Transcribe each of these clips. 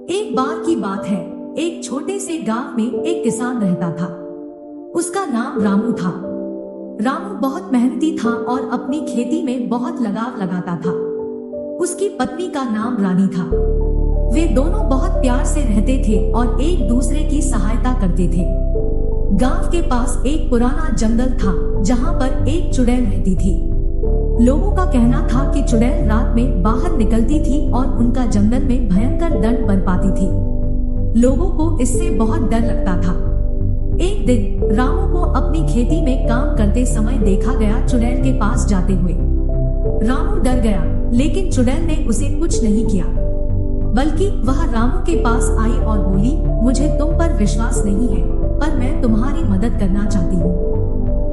एक बार की बात है, एक छोटे से गांव में एक किसान रहता था। उसका नाम रामू था। रामू बहुत मेहनती था और अपनी खेती में बहुत लगाव लगाता था। उसकी पत्नी का नाम रानी था। वे दोनों बहुत प्यार से रहते थे और एक दूसरे की सहायता करते थे। गांव के पास एक पुराना जंगल था जहां पर एक चुड़ैल रहती थी। लोगों का कहना था कि चुड़ैल रात में बाहर निकलती थी और उनका जंगल में भयंकर दंड बरपाती थी। लोगों को इससे बहुत डर लगता था। एक दिन रामू को अपनी खेती में काम करते समय देखा गया चुड़ैल के पास जाते हुए। रामू डर गया, लेकिन चुड़ैल ने उसे कुछ नहीं किया, बल्कि वह रामू के पास आई और बोली, मुझे तुम पर विश्वास नहीं है, पर मैं तुम्हारी मदद करना चाहती हूँ।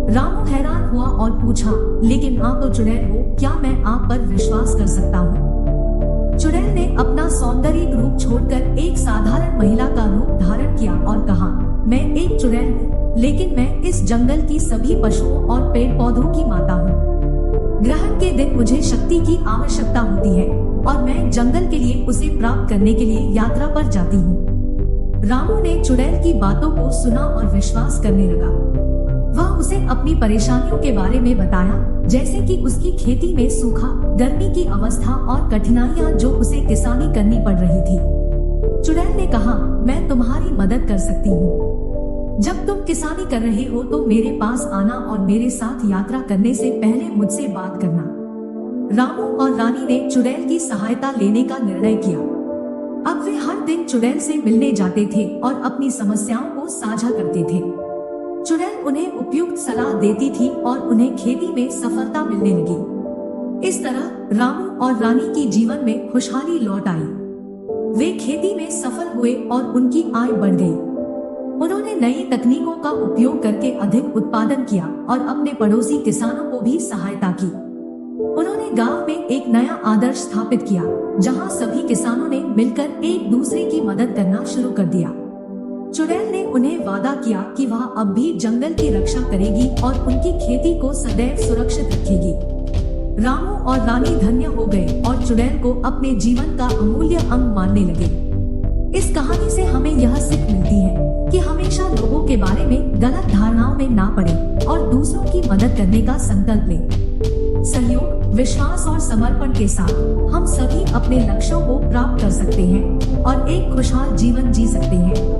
रामू हैरान हुआ और पूछा, लेकिन आप तो चुड़ैल हो, क्या मैं आप पर विश्वास कर सकता हूँ? चुड़ैल ने अपना सौंदर्य रूप छोड़कर एक साधारण महिला का रूप धारण किया और कहा, मैं एक चुड़ैल हूँ, लेकिन मैं इस जंगल की सभी पशुओं और पेड़ पौधों की माता हूँ। ग्रहण के दिन मुझे शक्ति की आवश्यकता होती है और मैं जंगल के लिए उसे प्राप्त करने के लिए यात्रा पर जाती हूँ। रामू ने चुड़ैल की बातों को सुना और विश्वास करने लगा। वह उसे अपनी परेशानियों के बारे में बताया, जैसे कि उसकी खेती में सूखा, गर्मी की अवस्था और कठिनाइयां जो उसे किसानी करनी पड़ रही थी। चुड़ैल ने कहा, मैं तुम्हारी मदद कर सकती हूँ। जब तुम किसानी कर रहे हो तो मेरे पास आना और मेरे साथ यात्रा करने से पहले मुझसे बात करना। रामू और रानी ने चुड़ैल की सहायता लेने का निर्णय किया। अब वे हर दिन चुड़ैल से मिलने जाते थे और अपनी समस्याओं को साझा करते थे। चुड़ैल उन्हें उपयुक्त सलाह देती थी और उन्हें खेती में सफलता मिलने लगी। इस तरह रामू और रानी की जीवन में खुशहाली लौट आई। वे खेती में सफल हुए और उनकी आय बढ़ गई। उन्होंने नई तकनीकों का उपयोग करके अधिक उत्पादन किया और अपने पड़ोसी किसानों को भी सहायता की। उन्होंने गांव में एक नया आदर्श स्थापित किया, जहां सभी किसानों ने मिलकर एक दूसरे की मदद करना शुरू कर दिया। चुड़ैल ने उन्हें वादा किया कि वह अब भी जंगल की रक्षा करेगी और उनकी खेती को सदैव सुरक्षित रखेगी। रामू और रानी धन्य हो गए और चुड़ैल को अपने जीवन का अमूल्य अंग मानने लगे। इस कहानी से हमें यह सीख मिलती है कि हमेशा लोगों के बारे में गलत धारणाओं में ना पड़े और दूसरों की मदद करने का संकल्प लें। सहयोग, विश्वास और समर्पण के साथ हम सभी अपने लक्ष्यों को प्राप्त कर सकते हैं और एक खुशहाल जीवन जी सकते हैं।